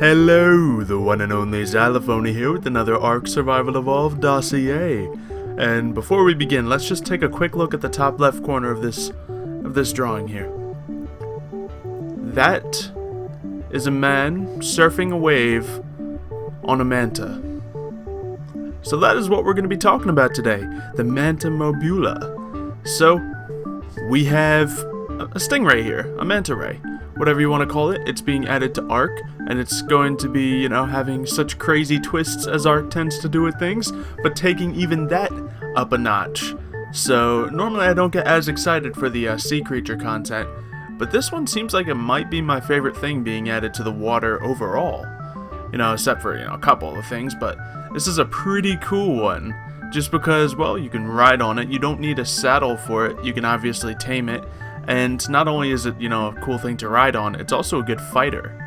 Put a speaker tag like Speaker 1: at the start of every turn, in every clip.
Speaker 1: Hello, the one and only Xylophony here with another ARK Survival Evolved Dossier. And before we begin, let's just take a quick look at the top left corner of this drawing here. That is a man surfing a wave on a manta. So that is what we're going to be talking about today, the Manta Mobula. So, we have a stingray here, a manta ray. Whatever you want to call it, it's being added to ARK, and it's going to be, having such crazy twists as ARK tends to do with things, but taking even that up a notch. So, normally I don't get as excited for the sea creature content, but this one seems like it might be my favorite thing being added to the water overall. Except for, a couple of things, but this is a pretty cool one. Just because, well, you can ride on it, you don't need a saddle for it, you can obviously tame it. And not only is it, a cool thing to ride on, it's also a good fighter.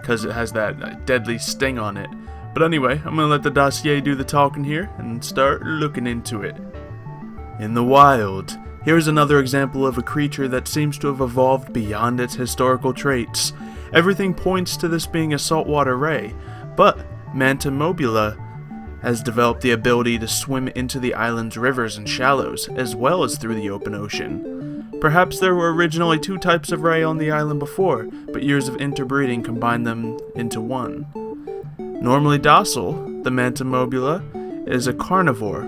Speaker 1: Because it has that deadly sting on it. But anyway, I'm going to let the Dossier do the talking here and start looking into it. In the wild, here's another example of a creature that seems to have evolved beyond its historical traits. Everything points to this being a saltwater ray, but Manta Mobula has developed the ability to swim into the island's rivers and shallows, as well as through the open ocean. Perhaps there were originally two types of ray on the island before, but years of interbreeding combined them into one. Normally docile, the Manta Mobula is a carnivore,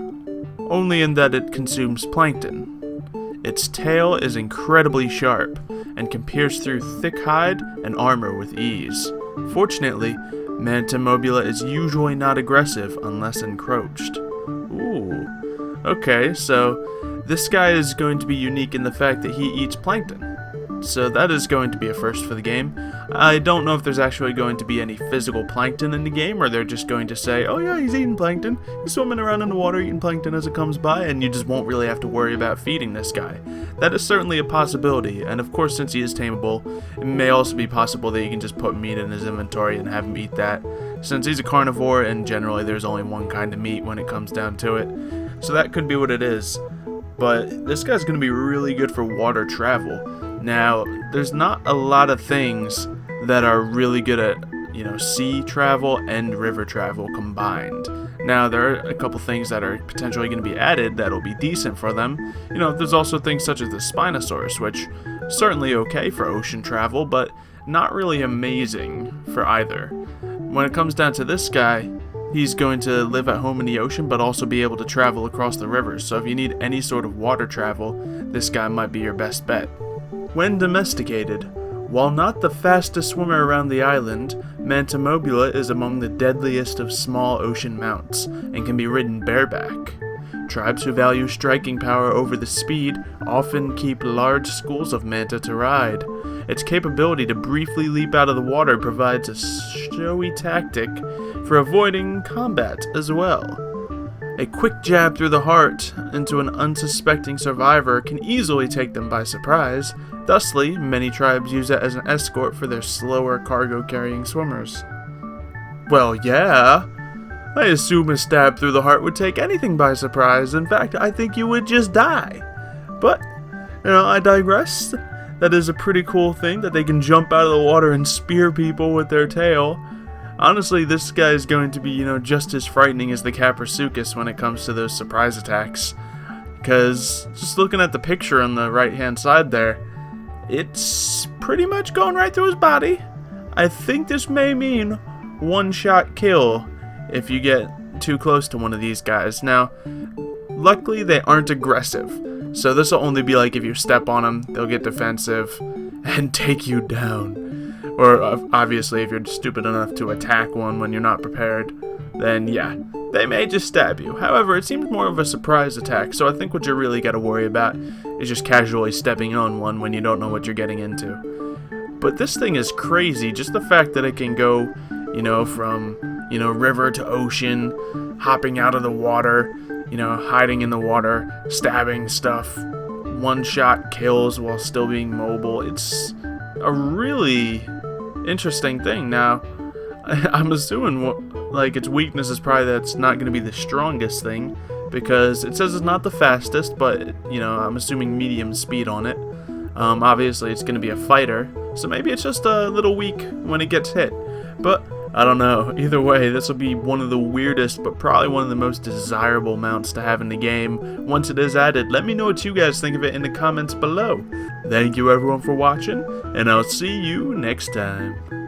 Speaker 1: only in that it consumes plankton. Its tail is incredibly sharp, and can pierce through thick hide and armor with ease. Fortunately, Manta Mobula is usually not aggressive unless encroached. Ooh. Okay, so this guy is going to be unique in the fact that he eats plankton. So that is going to be a first for the game. I don't know if there's actually going to be any physical plankton in the game, or they're just going to say, oh yeah, he's eating plankton. He's swimming around in the water eating plankton as it comes by, and you just won't really have to worry about feeding this guy. That is certainly a possibility, and of course since he is tameable, it may also be possible that you can just put meat in his inventory and have him eat that. Since he's a carnivore, and generally there's only one kind of meat when it comes down to it. So that could be what it is. But this guy's going to be really good for water travel. Now, there's not a lot of things that are really good at, sea travel and river travel combined. Now, there are a couple things that are potentially going to be added that'll be decent for them. There's also things such as the Spinosaurus, which certainly okay for ocean travel, but not really amazing for either. When it comes down to this guy, he's going to live at home in the ocean, but also be able to travel across the rivers. So if you need any sort of water travel, this guy might be your best bet. When domesticated, while not the fastest swimmer around the island, Manta Mobula is among the deadliest of small ocean mounts, and can be ridden bareback. Tribes who value striking power over the speed often keep large schools of manta to ride. Its capability to briefly leap out of the water provides a showy tactic for avoiding combat as well. A quick jab through the heart into an unsuspecting survivor can easily take them by surprise. Thusly, many tribes use it as an escort for their slower cargo-carrying swimmers. Well, yeah. I assume a stab through the heart would take anything by surprise. In fact, I think you would just die. But, I digress. That is a pretty cool thing, that they can jump out of the water and spear people with their tail. Honestly, this guy is going to be, just as frightening as the Caprasuchus when it comes to those surprise attacks. Because, just looking at the picture on the right-hand side there, it's pretty much going right through his body. I think this may mean one-shot kill if you get too close to one of these guys. Now, luckily they aren't aggressive, so this will only be like if you step on them, they'll get defensive and take you down. Or obviously if you're stupid enough to attack one when you're not prepared, then yeah, they may just stab you. However, it seems more of a surprise attack, so I think what you really got to worry about is just casually stepping on one when you don't know what you're getting into. But this thing is crazy, just the fact that it can go, from, river to ocean, hopping out of the water, hiding in the water, stabbing stuff, one-shot kills while still being mobile. It's a really interesting thing. Now, I'm assuming its weakness is probably that it's not going to be the strongest thing, because it says it's not the fastest, but I'm assuming medium speed on it. Obviously it's going to be a fighter, so maybe it's just a little weak when it gets hit. But I don't know. Either way, this will be one of the weirdest, but probably one of the most desirable mounts to have in the game. Once it is added, let me know what you guys think of it in the comments below. Thank you everyone for watching, and I'll see you next time.